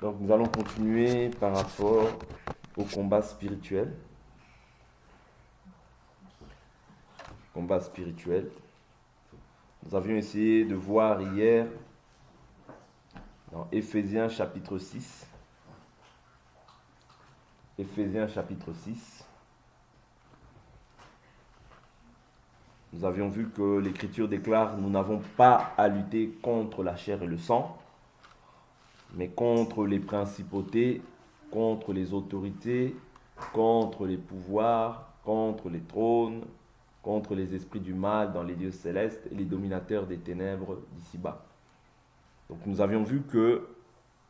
Donc nous allons continuer par rapport au combat spirituel. Combat spirituel. Nous avions essayé de voir hier dans Éphésiens chapitre 6. Éphésiens chapitre 6. Nous avions vu que l'Écriture déclare: nous n'avons pas à lutter contre la chair et le sang, mais contre les principautés, contre les autorités, contre les pouvoirs, contre les trônes, contre les esprits du mal dans les lieux célestes et les dominateurs des ténèbres d'ici-bas. Donc nous avions vu que,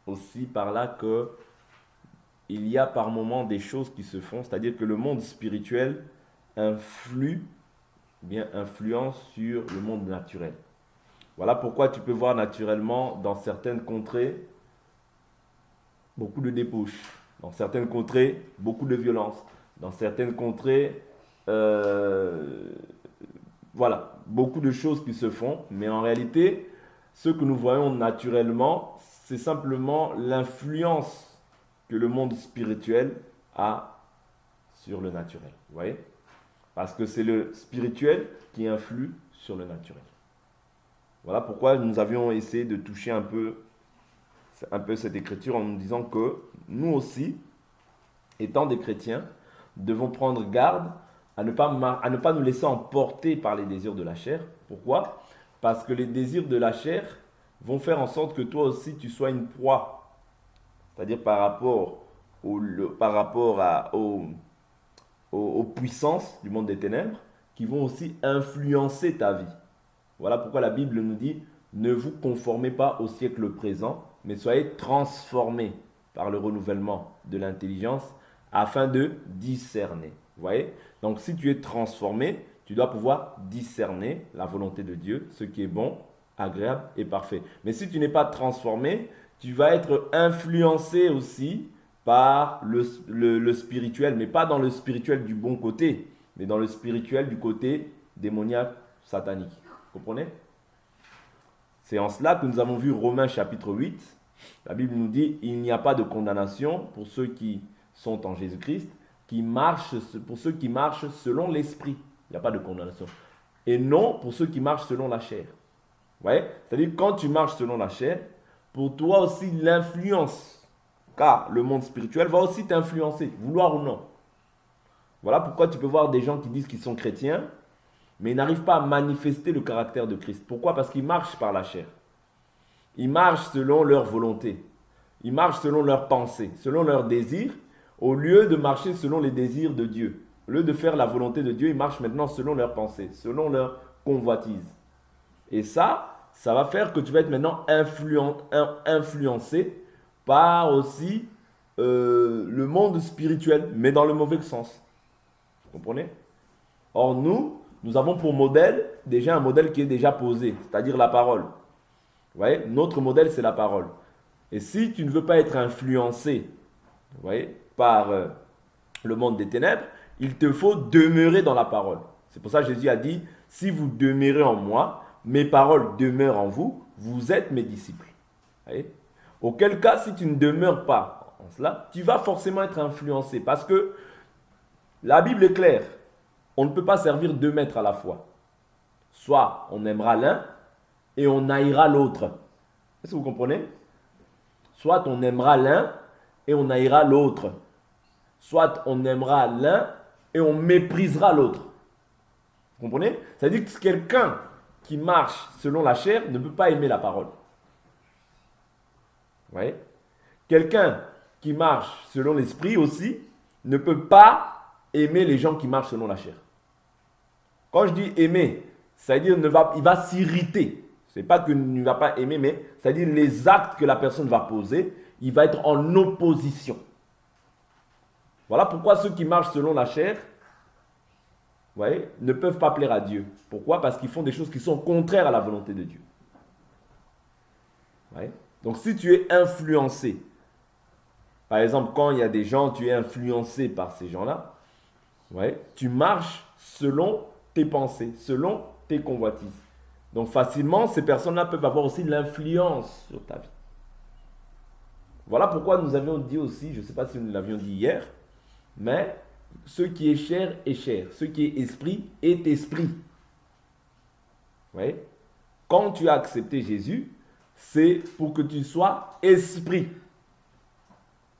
aussi par là, que il y a par moments des choses qui se font, c'est-à-dire que le monde spirituel influence sur le monde naturel. Voilà pourquoi tu peux voir naturellement dans certaines contrées beaucoup de débauches, dans certaines contrées beaucoup de violence, dans certaines contrées beaucoup de choses qui se font, mais en réalité ce que nous voyons naturellement, c'est simplement l'influence que le monde spirituel a sur le naturel. Vous voyez ? Parce que c'est le spirituel qui influe sur le naturel. Voilà pourquoi nous avions essayé de toucher un peu cette écriture en nous disant que nous aussi, étant des chrétiens, devons prendre garde à ne pas nous laisser emporter par les désirs de la chair. Pourquoi ? Parce que les désirs de la chair vont faire en sorte que toi aussi tu sois une proie. C'est-à-dire par rapport aux puissances du monde des ténèbres qui vont aussi influencer ta vie. Voilà pourquoi la Bible nous dit: ne vous conformez pas au siècle présent, mais soyez transformés par le renouvellement de l'intelligence afin de discerner. Vous voyez ? Donc si tu es transformé, tu dois pouvoir discerner la volonté de Dieu, ce qui est bon, agréable et parfait. Mais si tu n'es pas transformé, tu vas être influencé aussi par le spirituel, mais pas dans le spirituel du bon côté, mais dans le spirituel du côté démoniaque, satanique. Vous comprenez ? C'est en cela que nous avons vu Romains chapitre 8. La Bible nous dit: il n'y a pas de condamnation pour ceux qui sont en Jésus-Christ, pour ceux qui marchent selon l'esprit. Il n'y a pas de condamnation. Et non pour ceux qui marchent selon la chair. Vous voyez ? C'est-à-dire quand tu marches selon la chair, pour toi aussi l'influence, car le monde spirituel va aussi t'influencer, vouloir ou non. Voilà pourquoi tu peux voir des gens qui disent qu'ils sont chrétiens, mais ils n'arrivent pas à manifester le caractère de Christ. Pourquoi ? Parce qu'ils marchent par la chair. Ils marchent selon leur volonté. Ils marchent selon leurs pensées, selon leurs désirs, au lieu de marcher selon les désirs de Dieu. Au lieu de faire la volonté de Dieu, ils marchent maintenant selon leurs pensées, selon leurs convoitises. Et ça va faire que tu vas être maintenant influencé par aussi le monde spirituel, mais dans le mauvais sens. Vous comprenez ? Or, nous avons pour modèle déjà un modèle qui est déjà posé, c'est-à-dire la parole. Vous voyez ? Notre modèle, c'est la parole. Et si tu ne veux pas être influencé, vous voyez, par le monde des ténèbres, il te faut demeurer dans la parole. C'est pour ça que Jésus a dit: si vous demeurez en moi, mes paroles demeurent en vous, vous êtes mes disciples. Vous voyez ? Auquel cas, si tu ne demeures pas en cela, tu vas forcément être influencé. Parce que la Bible est claire. On ne peut pas servir deux maîtres à la fois. Soit on aimera l'un et on haïra l'autre. Est-ce que vous comprenez ? Soit on aimera l'un et on haïra l'autre. Soit on aimera l'un et on méprisera l'autre. Vous comprenez ? C'est-à-dire que quelqu'un qui marche selon la chair ne peut pas aimer la parole. Vous voyez ? Quelqu'un qui marche selon l'esprit aussi ne peut pas aimer les gens qui marchent selon la chair. Quand je dis aimer, c'est-à-dire il va s'irriter. Ce n'est pas qu'il ne va pas aimer, mais c'est-à-dire les actes que la personne va poser, il va être en opposition. Voilà pourquoi ceux qui marchent selon la chair, vous voyez, ne peuvent pas plaire à Dieu. Pourquoi ? Parce qu'ils font des choses qui sont contraires à la volonté de Dieu. Vous voyez ? Donc si tu es influencé, par exemple quand il y a des gens, tu es influencé par ces gens-là, vous voyez, tu marches selon tes pensées, selon tes convoitises. Donc facilement, ces personnes-là peuvent avoir aussi l'influence sur ta vie. Voilà pourquoi nous avions dit aussi, je ne sais pas si nous l'avions dit hier, mais ce qui est chair est chair, ce qui est esprit est esprit. Vous voyez? Quand tu as accepté Jésus, c'est pour que tu sois esprit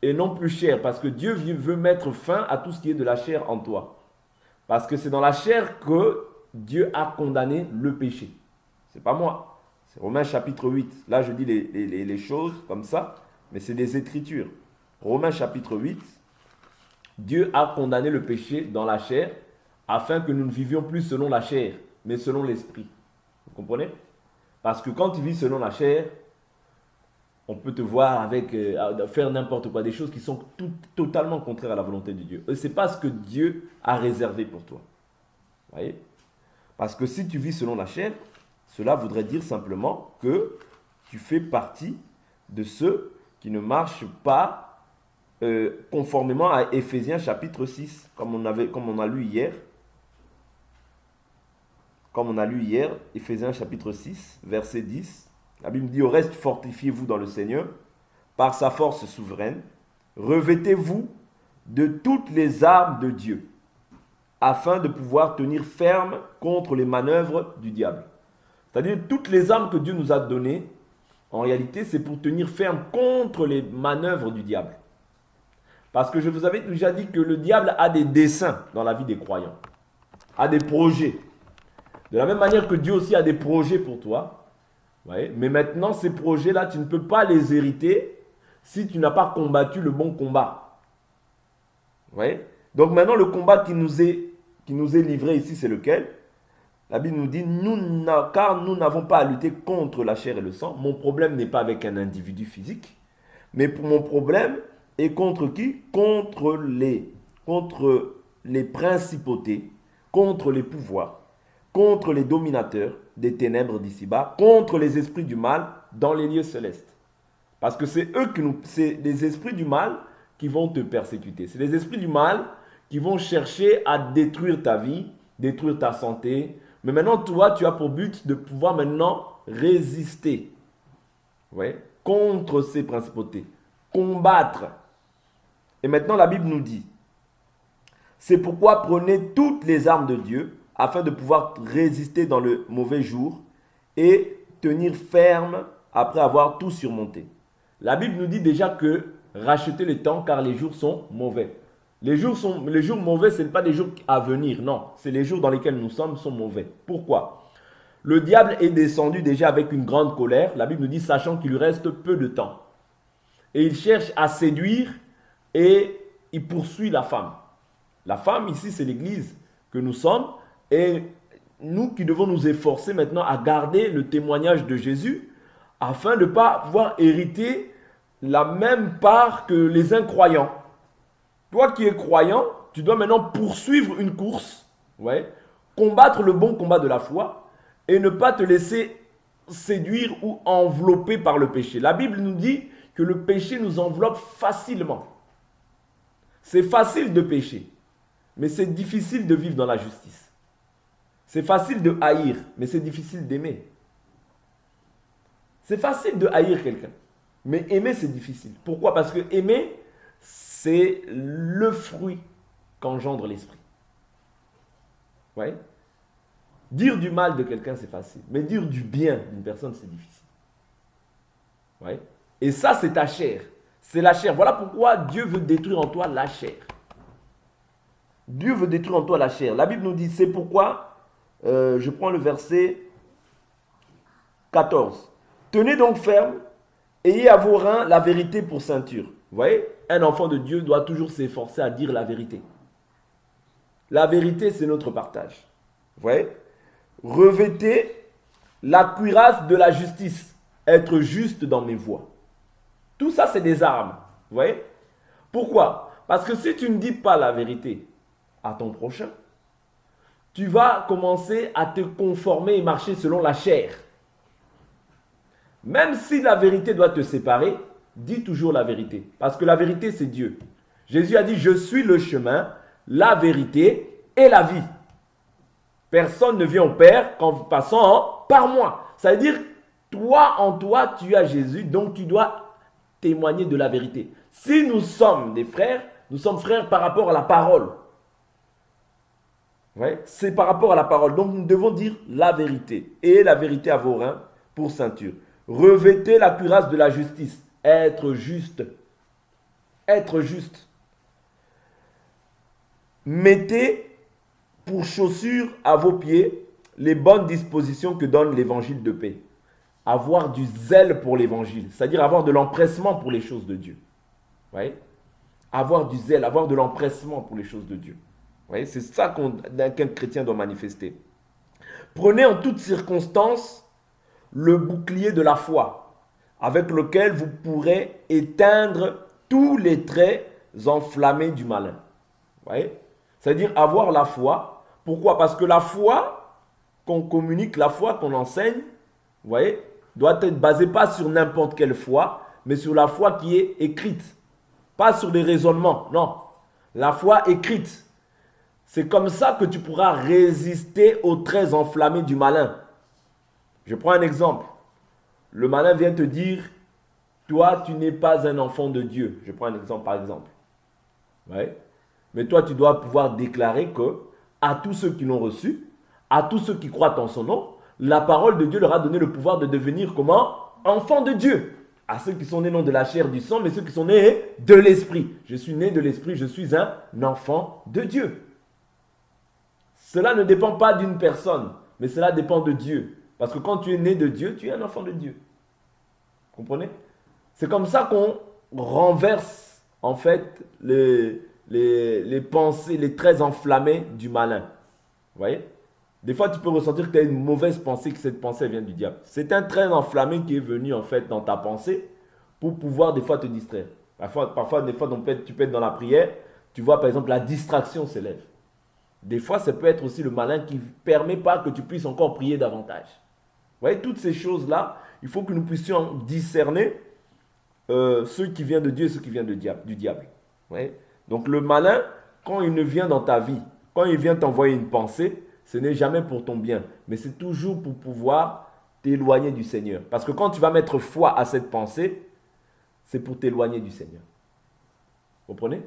et non plus chair, parce que Dieu veut mettre fin à tout ce qui est de la chair en toi. Parce que c'est dans la chair que Dieu a condamné le péché. C'est pas moi. C'est Romains chapitre 8. Là, je dis les choses comme ça, mais c'est des Écritures. Romains chapitre 8. Dieu a condamné le péché dans la chair afin que nous ne vivions plus selon la chair, mais selon l'esprit. Vous comprenez? Parce que quand tu vis selon la chair, on peut te voir avec faire n'importe quoi, des choses qui sont totalement contraires à la volonté de Dieu. Et ce n'est pas ce que Dieu a réservé pour toi. Vous voyez? Parce que si tu vis selon la chair, cela voudrait dire simplement que tu fais partie de ceux qui ne marchent pas conformément à Éphésiens chapitre 6, comme on a lu hier. Comme on a lu hier, Éphésiens chapitre 6, verset 10. La Bible dit, au reste, fortifiez-vous dans le Seigneur, par sa force souveraine. Revêtez-vous de toutes les armes de Dieu, afin de pouvoir tenir ferme contre les manœuvres du diable. C'est-à-dire, toutes les armes que Dieu nous a données, en réalité, c'est pour tenir ferme contre les manœuvres du diable. Parce que je vous avais déjà dit que le diable a des desseins dans la vie des croyants, a des projets. De la même manière que Dieu aussi a des projets pour toi. Ouais, mais maintenant, ces projets-là, tu ne peux pas les hériter si tu n'as pas combattu le bon combat. Ouais. Donc maintenant, le combat qui nous est livré ici, c'est lequel? La Bible nous dit, car nous n'avons pas à lutter contre la chair et le sang. Mon problème n'est pas avec un individu physique, mais mon problème est contre qui? Contre les principautés, contre les pouvoirs, contre les dominateurs des ténèbres d'ici-bas, contre les esprits du mal dans les lieux célestes. Parce que c'est les esprits du mal qui vont te persécuter. C'est les esprits du mal qui vont chercher à détruire ta vie, détruire ta santé. Mais maintenant, toi, tu as pour but de pouvoir maintenant résister, ouais, contre ces principautés, combattre. Et maintenant, la Bible nous dit, c'est pourquoi prenez toutes les armes de Dieu, afin de pouvoir résister dans le mauvais jour et tenir ferme après avoir tout surmonté. La Bible nous dit déjà que rachetez le temps car les jours sont mauvais. Les jours mauvais, ce n'est pas des jours à venir, non. C'est les jours dans lesquels nous sommes sont mauvais. Pourquoi? Le diable est descendu déjà avec une grande colère. La Bible nous dit, sachant qu'il lui reste peu de temps. Et il cherche à séduire et il poursuit la femme. La femme, ici, c'est l'Église que nous sommes. Et nous qui devons nous efforcer maintenant à garder le témoignage de Jésus afin de ne pas pouvoir hériter la même part que les incroyants. Toi qui es croyant, tu dois maintenant poursuivre une course, ouais, combattre le bon combat de la foi et ne pas te laisser séduire ou envelopper par le péché. La Bible nous dit que le péché nous enveloppe facilement. C'est facile de pécher, mais c'est difficile de vivre dans la justice. C'est facile de haïr, mais c'est difficile d'aimer. C'est facile de haïr quelqu'un, mais aimer, c'est difficile. Pourquoi? Parce que aimer, c'est le fruit qu'engendre l'esprit. Ouais. Dire du mal de quelqu'un, c'est facile, mais dire du bien d'une personne, c'est difficile. Ouais. Et ça, c'est ta chair. C'est la chair. Voilà pourquoi Dieu veut détruire en toi la chair. Dieu veut détruire en toi la chair. La Bible nous dit, c'est pourquoi... je prends le verset 14. Tenez donc ferme, ayez à vos reins la vérité pour ceinture. Vous voyez, un enfant de Dieu doit toujours s'efforcer à dire la vérité. La vérité, c'est notre partage. Vous voyez, revêtez la cuirasse de la justice, être juste dans mes voies. Tout ça, c'est des armes. Vous voyez? Pourquoi? Parce que si tu ne dis pas la vérité à ton prochain, tu vas commencer à te conformer et marcher selon la chair. Même si la vérité doit te séparer, dis toujours la vérité. Parce que la vérité, c'est Dieu. Jésus a dit, je suis le chemin, la vérité et la vie. Personne ne vient au Père qu'en passant par moi. Ça veut dire, toi en toi, tu as Jésus, donc tu dois témoigner de la vérité. Si nous sommes des frères, nous sommes frères par rapport à la parole. Ouais, c'est par rapport à la parole. Donc nous devons dire la vérité. Et la vérité à vos reins pour ceinture. Revêtez la cuirasse de la justice. Être juste. Être juste. Mettez pour chaussures à vos pieds les bonnes dispositions que donne l'évangile de paix. Avoir du zèle pour l'évangile, c'est-à-dire avoir de l'empressement pour les choses de Dieu. Ouais? Avoir du zèle, avoir de l'empressement pour les choses de Dieu. Ouais? C'est ça qu'un chrétien doit manifester. Prenez en toutes circonstances le bouclier de la foi, avec lequel vous pourrez éteindre tous les traits enflammés du malin. Ouais? C'est-à-dire avoir la foi. Pourquoi? Parce que la foi qu'on communique, la foi qu'on enseigne, vous voyez, doit être basée pas sur n'importe quelle foi, mais sur la foi qui est écrite. Pas sur des raisonnements, non. La foi écrite. C'est comme ça que tu pourras résister aux traits enflammés du malin. Je prends un exemple. Le malin vient te dire, toi, tu n'es pas un enfant de Dieu. Je prends un exemple par exemple. Ouais. Mais toi, tu dois pouvoir déclarer que à tous ceux qui l'ont reçu, à tous ceux qui croient en son nom, la parole de Dieu leur a donné le pouvoir de devenir comment? Enfants de Dieu. À ceux qui sont nés non de la chair, du sang, mais ceux qui sont nés de l'esprit. Je suis né de l'esprit, je suis un enfant de Dieu. Cela ne dépend pas d'une personne, mais cela dépend de Dieu. Parce que quand tu es né de Dieu, tu es un enfant de Dieu. Vous comprenez? C'est comme ça qu'on renverse, en fait, les pensées, les traits enflammés du malin. Vous voyez? Des fois, tu peux ressentir que tu as une mauvaise pensée, que cette pensée vient du diable. C'est un trait enflammé qui est venu, en fait, dans ta pensée pour pouvoir, des fois, te distraire. Parfois des fois, tu peux être dans la prière, tu vois, par exemple, la distraction s'élève. Des fois, ça peut être aussi le malin qui ne permet pas que tu puisses encore prier davantage. Vous voyez, toutes ces choses-là, il faut que nous puissions discerner ceux qui viennent de Dieu et ceux qui viennent du diable. Vous voyez? Donc, le malin, quand il ne vient dans ta vie, quand il vient t'envoyer une pensée, ce n'est jamais pour ton bien, mais c'est toujours pour pouvoir t'éloigner du Seigneur. Parce que quand tu vas mettre foi à cette pensée, c'est pour t'éloigner du Seigneur. Vous comprenez?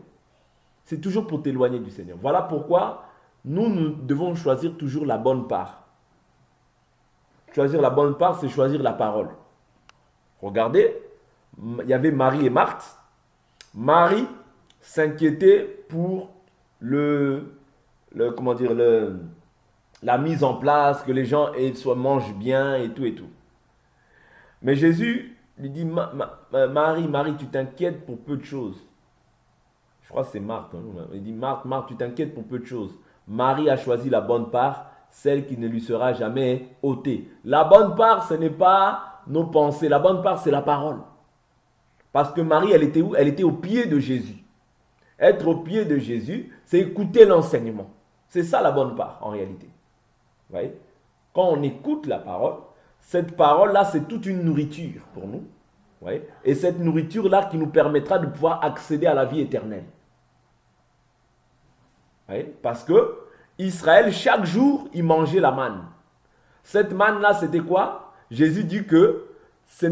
C'est toujours pour t'éloigner du Seigneur. Voilà pourquoi nous devons choisir toujours la bonne part. Choisir la bonne part, c'est choisir la parole. Regardez, il y avait Marie et Marthe. Marie s'inquiétait pour la mise en place, que les gens mangent bien et tout et tout. Mais Jésus lui dit, Marie, tu t'inquiètes pour peu de choses. Je crois que c'est Marthe. Hein. Il dit, Marthe, tu t'inquiètes pour peu de choses. Marie a choisi la bonne part, celle qui ne lui sera jamais ôtée. La bonne part, ce n'est pas nos pensées. La bonne part, c'est la parole. Parce que Marie, elle était où? Elle était au pied de Jésus. Être au pied de Jésus, c'est écouter l'enseignement. C'est ça la bonne part, en réalité. Vous voyez? Quand on écoute la parole, cette parole-là, c'est toute une nourriture pour nous. Vous voyez? Et cette nourriture-là qui nous permettra de pouvoir accéder à la vie éternelle. Vous voyez? Parce que Israël, chaque jour, il mangeait la manne. Cette manne-là, c'était quoi? Jésus dit que on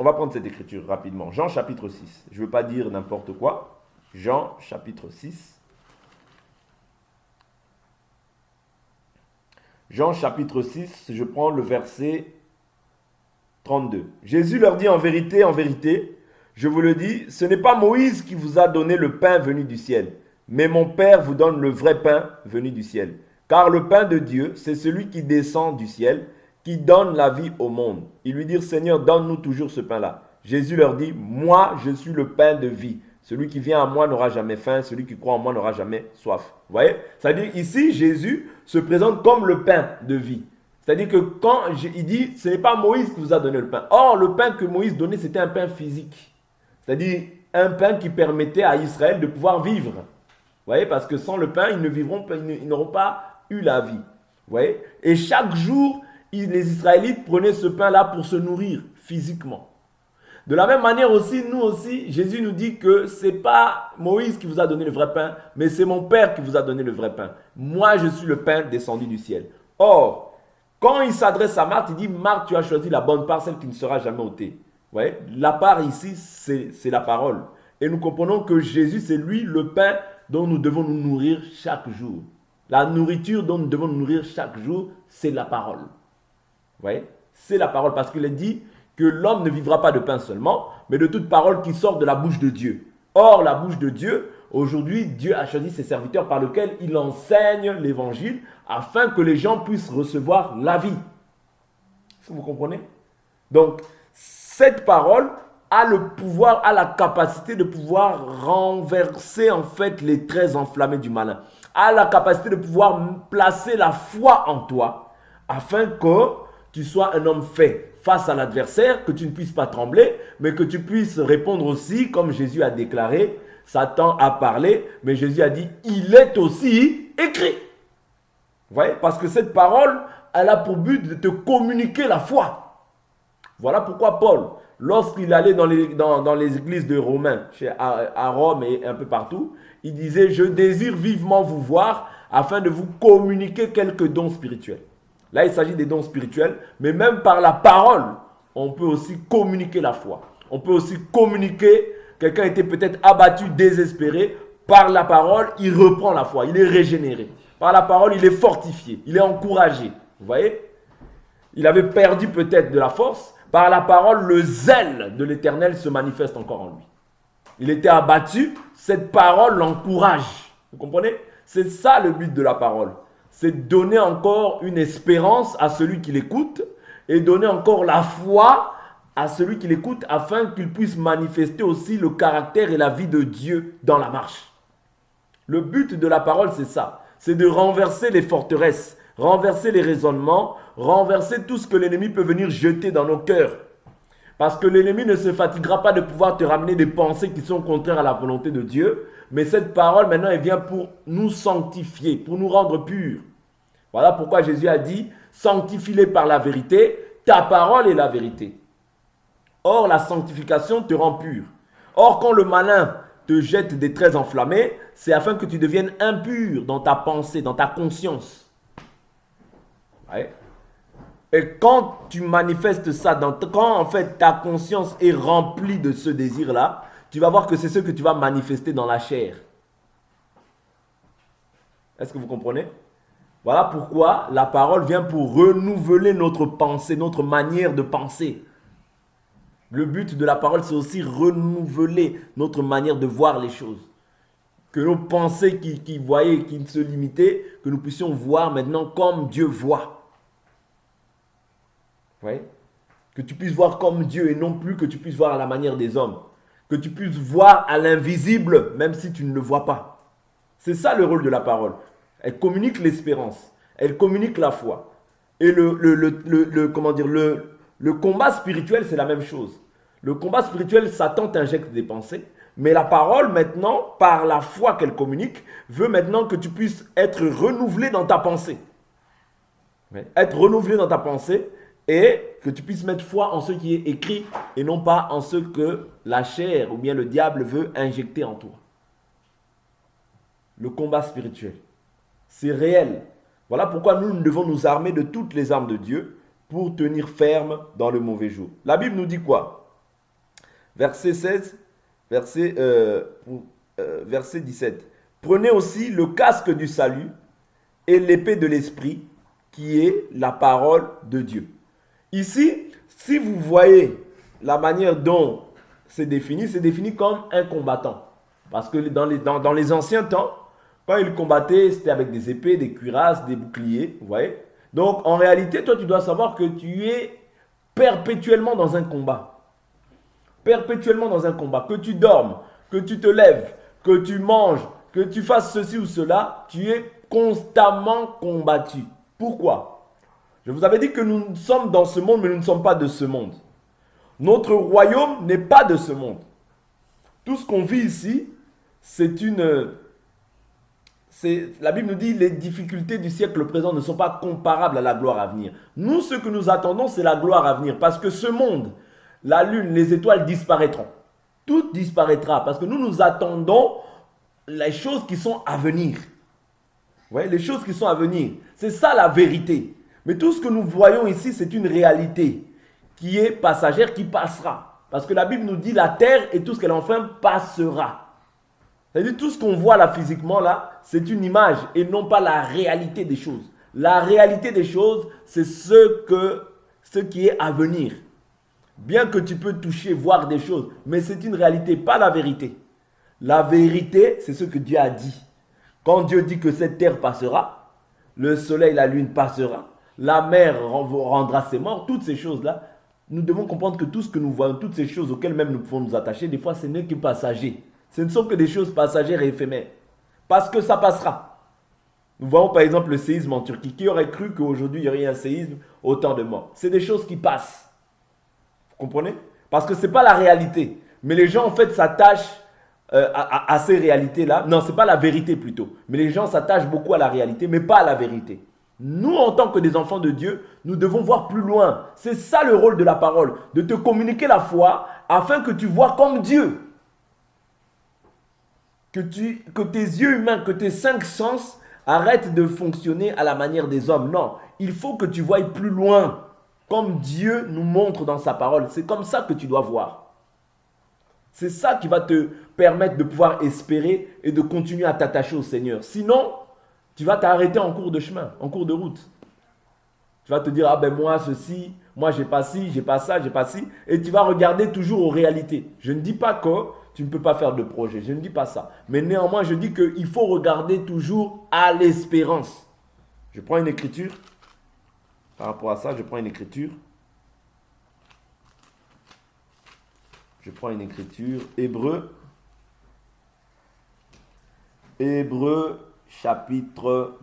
va prendre cette écriture rapidement. Jean chapitre 6. Je ne veux pas dire n'importe quoi. Jean chapitre 6. Jean chapitre 6, je prends le verset 32. Jésus leur dit en vérité, je vous le dis, ce n'est pas Moïse qui vous a donné le pain venu du ciel, mais mon Père vous donne le vrai pain venu du ciel. Car le pain de Dieu, c'est celui qui descend du ciel, qui donne la vie au monde. Ils lui dirent, Seigneur, donne-nous toujours ce pain-là. Jésus leur dit, moi, je suis le pain de vie. Celui qui vient à moi n'aura jamais faim, celui qui croit en moi n'aura jamais soif. Vous voyez? C'est-à-dire ici, Jésus se présente comme le pain de vie. C'est-à-dire que quand il dit, ce n'est pas Moïse qui vous a donné le pain. Or, le pain que Moïse donnait, c'était un pain physique. C'est-à-dire un pain qui permettait à Israël de pouvoir vivre. Vous voyez? Parce que sans le pain, ils n'auront pas eu la vie. Vous voyez? Et chaque jour, les Israélites prenaient ce pain-là pour se nourrir physiquement. De la même manière aussi, nous aussi, Jésus nous dit que ce n'est pas Moïse qui vous a donné le vrai pain, mais c'est mon Père qui vous a donné le vrai pain. Moi, je suis le pain descendu du ciel. Or, quand il s'adresse à Marthe, il dit, Marthe, tu as choisi la bonne part, celle qui ne sera jamais ôtée. Ouais, la part ici, c'est la parole. Et nous comprenons que Jésus, c'est lui le pain dont nous devons nous nourrir chaque jour. La nourriture dont nous devons nous nourrir chaque jour, c'est la parole. Vous voyez? C'est la parole parce qu'il est dit que l'homme ne vivra pas de pain seulement, mais de toute parole qui sort de la bouche de Dieu. Or, la bouche de Dieu, aujourd'hui, Dieu a choisi ses serviteurs par lesquels il enseigne l'évangile afin que les gens puissent recevoir la vie. Est-ce que vous comprenez? Donc, cette parole a le pouvoir, a la capacité de pouvoir renverser en fait les traits enflammés du malin. A la capacité de pouvoir placer la foi en toi afin que tu sois un homme fait face à l'adversaire, que tu ne puisses pas trembler, mais que tu puisses répondre aussi, comme Jésus a déclaré. Satan a parlé, mais Jésus a dit, il est aussi écrit. Vous voyez? Parce que cette parole, elle a pour but de te communiquer la foi. Voilà pourquoi Paul, lorsqu'il allait dans les églises de Romains, à Rome et un peu partout, il disait, je désire vivement vous voir afin de vous communiquer quelques dons spirituels. Là, il s'agit des dons spirituels, mais même par la parole, on peut aussi communiquer la foi. On peut aussi communiquer, quelqu'un était peut-être abattu, désespéré, par la parole, il reprend la foi, il est régénéré. Par la parole, il est fortifié, il est encouragé. Vous voyez? Il avait perdu peut-être de la force. Par la parole, le zèle de l'Éternel se manifeste encore en lui. Il était abattu, cette parole l'encourage. Vous comprenez? C'est ça le but de la parole. C'est donner encore une espérance à celui qui l'écoute et donner encore la foi à celui qui l'écoute afin qu'il puisse manifester aussi le caractère et la vie de Dieu dans la marche. Le but de la parole, c'est ça. C'est de renverser les forteresses, renverser les raisonnements, renverser tout ce que l'ennemi peut venir jeter dans nos cœurs. Parce que l'ennemi ne se fatiguera pas de pouvoir te ramener des pensées qui sont contraires à la volonté de Dieu. Mais cette parole, maintenant, elle vient pour nous sanctifier, pour nous rendre purs. Voilà pourquoi Jésus a dit, sanctifie-les par la vérité, ta parole est la vérité. Or, la sanctification te rend pur. Or, quand le malin te jette des traits enflammés, c'est afin que tu deviennes impur dans ta pensée, dans ta conscience. Ouais. Et quand tu manifestes ça, quand en fait ta conscience est remplie de ce désir-là, tu vas voir que c'est ce que tu vas manifester dans la chair. Est-ce que vous comprenez? Voilà pourquoi la parole vient pour renouveler notre pensée, notre manière de penser. Le but de la parole, c'est aussi renouveler notre manière de voir les choses. Que nos pensées qui voyaient, qui se limitaient, que nous puissions voir maintenant comme Dieu voit. Vous voyez? Que tu puisses voir comme Dieu et non plus que tu puisses voir à la manière des hommes. Que tu puisses voir à l'invisible, même si tu ne le vois pas. C'est ça le rôle de la parole. Elle communique l'espérance. Elle communique la foi. Et le combat spirituel, c'est la même chose. Le combat spirituel, Satan t'injecte des pensées. Mais la parole, maintenant, par la foi qu'elle communique, veut maintenant que tu puisses être renouvelé dans ta pensée. Être renouvelé dans ta pensée et que tu puisses mettre foi en ce qui est écrit et non pas en ce que la chair ou bien le diable veut injecter en toi. Le combat spirituel, c'est réel. Voilà pourquoi nous devons nous armer de toutes les armes de Dieu pour tenir ferme dans le mauvais jour. La Bible nous dit quoi? Verset 16, verset 17. Prenez aussi le casque du salut et l'épée de l'esprit qui est la parole de Dieu. Ici, si vous voyez la manière dont c'est défini comme un combattant. Parce que dans les anciens temps, quand ils combattaient, c'était avec des épées, des cuirasses, des boucliers, vous voyez. Donc, en réalité, toi, tu dois savoir que tu es perpétuellement dans un combat. Perpétuellement dans un combat. Que tu dormes, que tu te lèves, que tu manges, que tu fasses ceci ou cela, tu es constamment combattu. Pourquoi? Je vous avais dit que nous sommes dans ce monde, mais nous ne sommes pas de ce monde. Notre royaume n'est pas de ce monde. Tout ce qu'on vit ici, la Bible nous dit que les difficultés du siècle présent ne sont pas comparables à la gloire à venir. Nous, ce que nous attendons, c'est la gloire à venir. Parce que ce monde, la lune, les étoiles disparaîtront. Tout disparaîtra. Parce que nous attendons les choses qui sont à venir. Vous voyez, les choses qui sont à venir. C'est ça la vérité. Mais tout ce que nous voyons ici, c'est une réalité qui est passagère, qui passera. Parce que la Bible nous dit la terre et tout ce qu'elle enfin passera. C'est-à-dire tout ce qu'on voit là physiquement là, c'est une image et non pas la réalité des choses. La réalité des choses, c'est ce qui est à venir. Bien que tu peux toucher, voir des choses, mais c'est une réalité, pas la vérité. La vérité, c'est ce que Dieu a dit. Quand Dieu dit que cette terre passera, le soleil, la lune passera, la mer rendra ses morts, toutes ces choses-là, nous devons comprendre que tout ce que nous voyons, toutes ces choses auxquelles même nous pouvons nous attacher, des fois ce n'est que passager. Ce ne sont que des choses passagères et éphémères. Parce que ça passera. Nous voyons par exemple le séisme en Turquie. Qui aurait cru qu'aujourd'hui il y aurait un séisme, autant de morts? C'est des choses qui passent. Vous comprenez? Parce que ce n'est pas la réalité. Mais les gens en fait s'attachent à ces réalités-là. Non, ce n'est pas la vérité plutôt. Mais les gens s'attachent beaucoup à la réalité, mais pas à la vérité. Nous, en tant que des enfants de Dieu, nous devons voir plus loin. C'est ça le rôle de la parole, de te communiquer la foi afin que tu vois comme Dieu. Que tes yeux humains, que tes 5 sens arrêtent de fonctionner à la manière des hommes. Non, il faut que tu voies plus loin, comme Dieu nous montre dans sa parole. C'est comme ça que tu dois voir. C'est ça qui va te permettre de pouvoir espérer et de continuer à t'attacher au Seigneur. Sinon, tu vas t'arrêter en cours de chemin, en cours de route. Tu vas te dire, ah ben moi ceci, moi j'ai pas ci, j'ai pas ça, j'ai pas ci. Et tu vas regarder toujours aux réalités. Je ne dis pas que tu ne peux pas faire de projet, je ne dis pas ça. Mais néanmoins, je dis qu'il faut regarder toujours à l'espérance. Je prends une écriture. Par rapport à ça, je prends une écriture. Je prends une écriture. Hébreux chapitre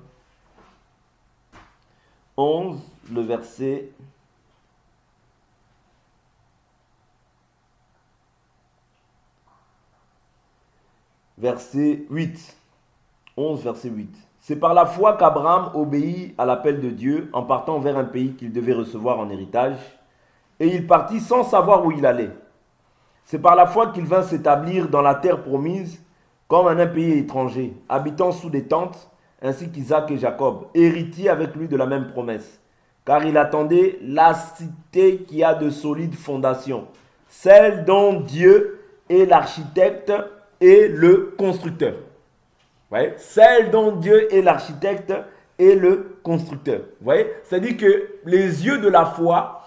11, le verset verset 8. 11, verset 8. C'est par la foi qu'Abraham obéit à l'appel de Dieu en partant vers un pays qu'il devait recevoir en héritage. Et il partit sans savoir où il allait. C'est par la foi qu'il vint s'établir dans la terre promise comme en un pays étranger, habitant sous des tentes, ainsi qu'Isaac et Jacob, héritiers avec lui de la même promesse. Car il attendait la cité qui a de solides fondations, celle dont Dieu est l'architecte et le constructeur. Voyez? Celle dont Dieu est l'architecte et le constructeur. Vous voyez? C'est-à-dire que les yeux de la foi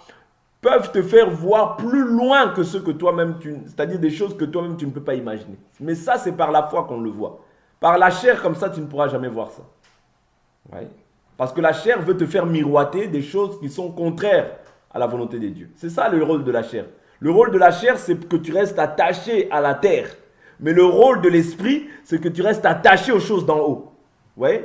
peuvent te faire voir plus loin que ce que toi-même, c'est-à-dire des choses que toi-même tu ne peux pas imaginer. Mais ça, c'est par la foi qu'on le voit. Par la chair, comme ça, tu ne pourras jamais voir ça. Ouais. Parce que la chair veut te faire miroiter des choses qui sont contraires à la volonté de Dieu. C'est ça le rôle de la chair. Le rôle de la chair, c'est que tu restes attaché à la terre. Mais le rôle de l'esprit, c'est que tu restes attaché aux choses d'en haut. Vous voyez?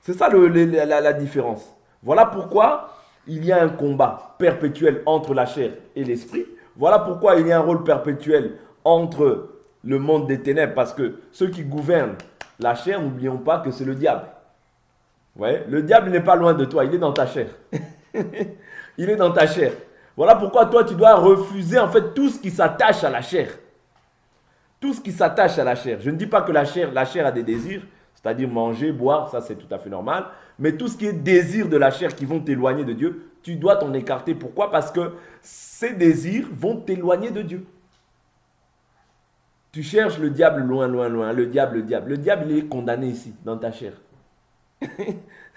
C'est ça la différence. Voilà pourquoi il y a un combat perpétuel entre la chair et l'esprit. Voilà pourquoi il y a un rôle perpétuel entre le monde des ténèbres. Parce que ceux qui gouvernent la chair, n'oublions pas que c'est le diable. Vous voyez? Le diable n'est pas loin de toi, il est dans ta chair. Il est dans ta chair. Voilà pourquoi toi, tu dois refuser en fait tout ce qui s'attache à la chair. Tout ce qui s'attache à la chair. Je ne dis pas que la chair a des désirs, c'est-à-dire manger, boire, ça c'est tout à fait normal. Mais tout ce qui est désir de la chair qui vont t'éloigner de Dieu, tu dois t'en écarter. Pourquoi? Parce que ces désirs vont t'éloigner de Dieu. Tu cherches le diable loin, loin, loin. Le diable. Le diable, il est condamné ici, dans ta chair.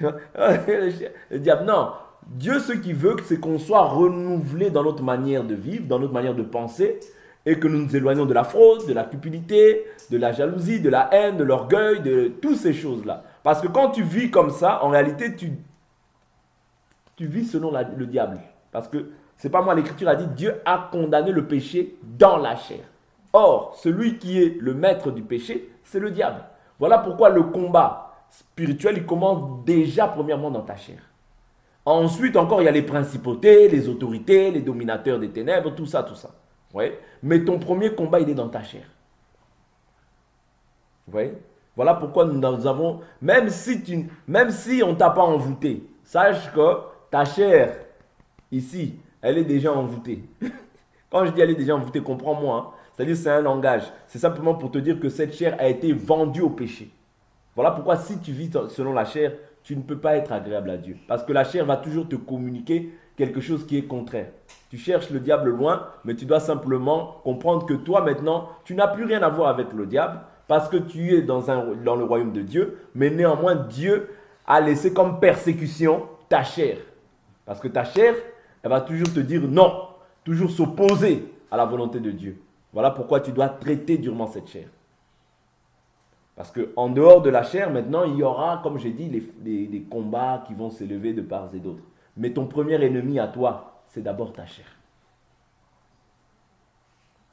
Le diable, non. Dieu, ce qu'il veut, c'est qu'on soit renouvelé dans notre manière de vivre, dans notre manière de penser, et que nous nous éloignons de la fraude, de la cupidité, de la jalousie, de la haine, de l'orgueil, de toutes ces choses-là. Parce que quand tu vis comme ça, en réalité, tu vis selon le diable. Parce que, c'est pas moi, l'Écriture a dit, Dieu a condamné le péché dans la chair. Or, celui qui est le maître du péché, c'est le diable. Voilà pourquoi le combat spirituel, il commence déjà premièrement dans ta chair. Ensuite, encore, il y a les principautés, les autorités, les dominateurs des ténèbres, tout ça, tout ça. Ouais. Mais ton premier combat, il est dans ta chair. Vous voyez? Voilà pourquoi nous avons, même si on ne t'a pas envoûté, sache que ta chair, ici, elle est déjà envoûtée. Quand je dis elle est déjà envoûtée, comprends-moi. Hein. C'est-à-dire c'est un langage. C'est simplement pour te dire que cette chair a été vendue au péché. Voilà pourquoi si tu vis selon la chair, tu ne peux pas être agréable à Dieu. Parce que la chair va toujours te communiquer quelque chose qui est contraire. Tu cherches le diable loin, mais tu dois simplement comprendre que toi maintenant, tu n'as plus rien à voir avec le diable parce que tu es dans le royaume de Dieu, mais néanmoins Dieu a laissé comme persécution ta chair. Parce que ta chair, elle va toujours te dire non, toujours s'opposer à la volonté de Dieu. Voilà pourquoi tu dois traiter durement cette chair. Parce qu'en dehors de la chair, maintenant, il y aura, comme j'ai dit, des combats qui vont s'élever de part et d'autre. Mais ton premier ennemi à toi, c'est d'abord ta chair.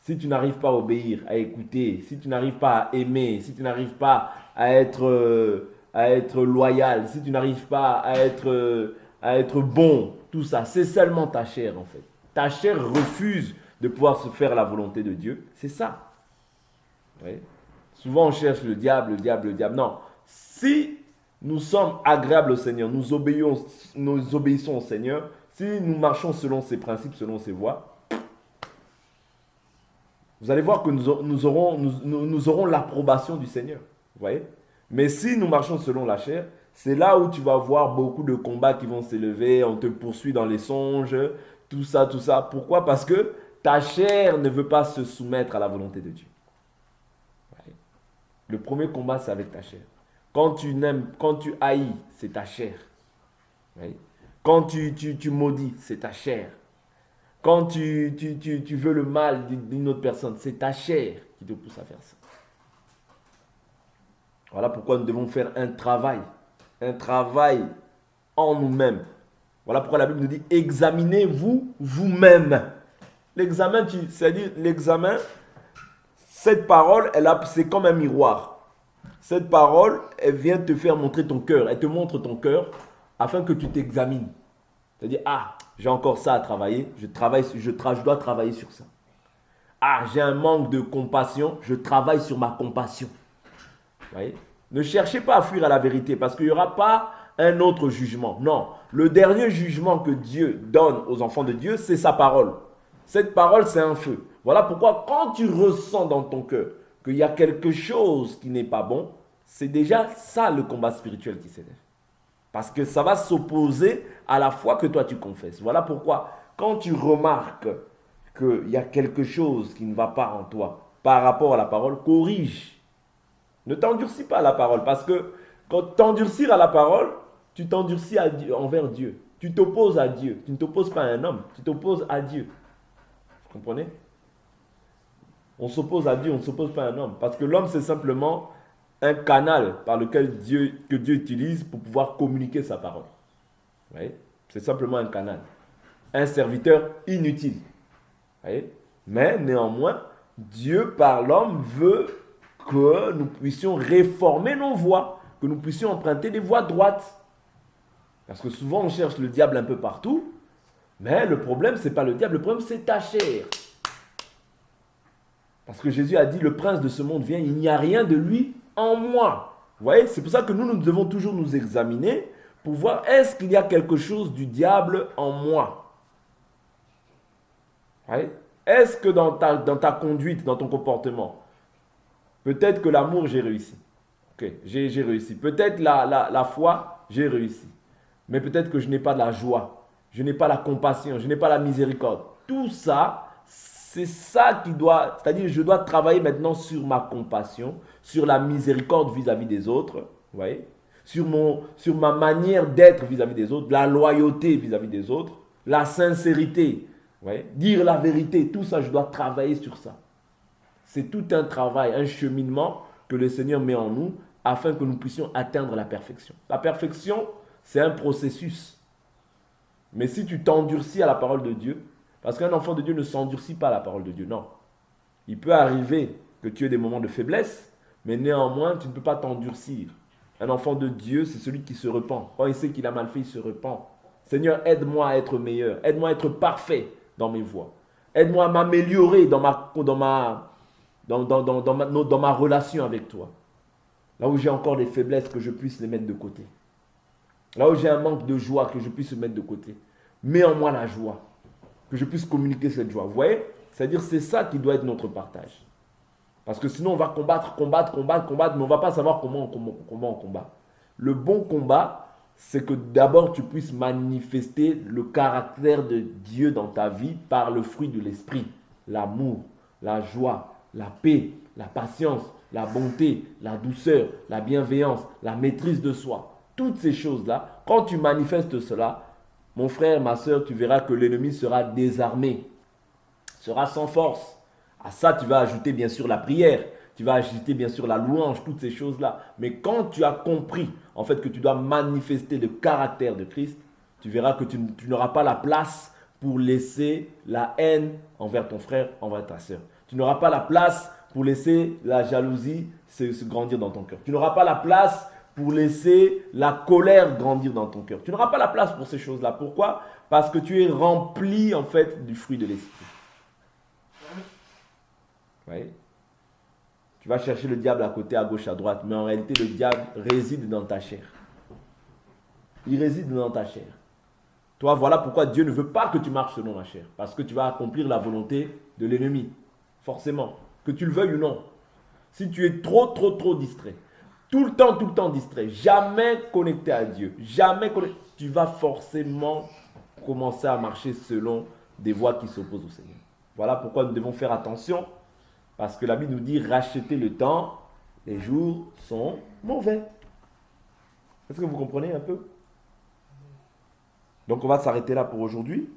Si tu n'arrives pas à obéir, à écouter, si tu n'arrives pas à aimer, si tu n'arrives pas à être loyal, si tu n'arrives pas à être bon, tout ça, c'est seulement ta chair en fait. Ta chair refuse de pouvoir se faire la volonté de Dieu. C'est ça. Oui. Souvent on cherche le diable, le diable, le diable. Non. Si nous sommes agréables au Seigneur, nous obéissons au Seigneur, si nous marchons selon ses principes, selon ses voies, vous allez voir que nous aurons l'approbation du Seigneur. Vous voyez? Mais si nous marchons selon la chair, c'est là où tu vas voir beaucoup de combats qui vont s'élever, on te poursuit dans les songes, tout ça, tout ça. Pourquoi? Parce que ta chair ne veut pas se soumettre à la volonté de Dieu. Ouais. Le premier combat, c'est avec ta chair. Quand tu haïs, c'est ta chair. Ouais. Quand tu maudis, c'est ta chair. Quand tu veux le mal d'une autre personne, c'est ta chair qui te pousse à faire ça. Voilà pourquoi nous devons faire un travail en nous-mêmes. Voilà pourquoi la Bible nous dit examinez-vous vous-même. L'examen, c'est-à-dire l'examen, cette parole, c'est comme un miroir. Cette parole, elle vient te faire montrer ton cœur. Elle te montre ton cœur afin que tu t'examines. C'est-à-dire, j'ai encore ça à travailler, je dois travailler sur ça. J'ai un manque de compassion, je travaille sur ma compassion. Vous voyez? Ne cherchez pas à fuir à la vérité parce qu'il n'y aura pas un autre jugement. Non, le dernier jugement que Dieu donne aux enfants de Dieu, c'est sa parole. Cette parole, c'est un feu. Voilà pourquoi quand tu ressens dans ton cœur qu'il y a quelque chose qui n'est pas bon, c'est déjà ça le combat spirituel qui s'élève. Parce que ça va s'opposer à la foi que toi tu confesses. Voilà pourquoi quand tu remarques qu'il y a quelque chose qui ne va pas en toi par rapport à la parole, corrige. Ne t'endurcis pas à la parole. Parce que quand t'endurcir à la parole, tu t'endurcis envers Dieu. Tu t'opposes à Dieu. Tu ne t'opposes pas à un homme, tu t'opposes à Dieu. Vous comprenez? On s'oppose à Dieu, on ne s'oppose pas à un homme. Parce que l'homme, c'est simplement un canal par lequel Dieu utilise pour pouvoir communiquer sa parole. Vous voyez? C'est simplement un canal. Un serviteur inutile. Vous voyez? Mais néanmoins, Dieu, par l'homme, veut que nous puissions réformer nos voies, que nous puissions emprunter des voies droites. Parce que souvent, on cherche le diable un peu partout, mais le problème, ce n'est pas le diable, le problème, c'est ta chair. Parce que Jésus a dit, le prince de ce monde vient, il n'y a rien de lui en moi. Vous voyez, c'est pour ça que nous devons toujours nous examiner pour voir est-ce qu'il y a quelque chose du diable en moi. Vous voyez? Est-ce que dans ta conduite, dans ton comportement, peut-être que l'amour, j'ai réussi. Ok, j'ai réussi. Peut-être la foi, j'ai réussi. Mais peut-être que je n'ai pas de la joie. Je n'ai pas la compassion. Je n'ai pas la miséricorde. Tout ça, c'est ça qui doit... C'est-à-dire, je dois travailler maintenant sur ma compassion, sur la miséricorde vis-à-vis des autres. Vous voyez? Sur ma manière d'être vis-à-vis des autres. La loyauté vis-à-vis des autres. La sincérité. Vous voyez? Dire la vérité. Tout ça, je dois travailler sur ça. C'est tout un travail, un cheminement que le Seigneur met en nous afin que nous puissions atteindre la perfection. La perfection, c'est un processus. Mais si tu t'endurcis à la parole de Dieu, parce qu'un enfant de Dieu ne s'endurcit pas à la parole de Dieu, non. Il peut arriver que tu aies des moments de faiblesse, mais néanmoins, tu ne peux pas t'endurcir. Un enfant de Dieu, c'est celui qui se repent. Quand il sait qu'il a mal fait, il se repent. Seigneur, aide-moi à être meilleur. Aide-moi à être parfait dans mes voies. Aide-moi à m'améliorer dans ma relation avec toi. Là où j'ai encore des faiblesses, que je puisse les mettre de côté. Là où j'ai un manque de joie, que je puisse mettre de côté. Mets en moi la joie. Que je puisse communiquer cette joie. Vous voyez? C'est-à-dire c'est ça qui doit être notre partage. Parce que sinon on va combattre, mais on ne va pas savoir comment on combat. Le bon combat, c'est que d'abord tu puisses manifester le caractère de Dieu dans ta vie par le fruit de l'esprit. L'amour, la joie, la paix, la patience, la bonté, la douceur, la bienveillance, la maîtrise de soi. Toutes ces choses-là, quand tu manifestes cela, mon frère, ma soeur, tu verras que l'ennemi sera désarmé, sera sans force. À ça, tu vas ajouter bien sûr la prière, tu vas ajouter bien sûr la louange, toutes ces choses-là. Mais quand tu as compris en fait que tu dois manifester le caractère de Christ, tu verras que tu n'auras pas la place pour laisser la haine envers ton frère, envers ta soeur. Tu n'auras pas la place pour laisser la jalousie se grandir dans ton cœur. Tu n'auras pas la place pour laisser la colère grandir dans ton cœur. Tu n'auras pas la place pour ces choses-là. Pourquoi? Parce que tu es rempli en fait du fruit de l'esprit. Oui. Tu vas chercher le diable à côté, à gauche, à droite, mais en réalité, le diable réside dans ta chair. Il réside dans ta chair. Toi, voilà pourquoi Dieu ne veut pas que tu marches selon la chair. Parce que tu vas accomplir la volonté de l'ennemi. Forcément. Que tu le veuilles ou non. Si tu es trop distrait, tout le temps distrait, jamais connecté à Dieu, tu vas forcément commencer à marcher selon des voies qui s'opposent au Seigneur. Voilà pourquoi nous devons faire attention. Parce que la Bible nous dit, rachetez le temps, les jours sont mauvais. Est-ce que vous comprenez un peu? Donc on va s'arrêter là pour aujourd'hui.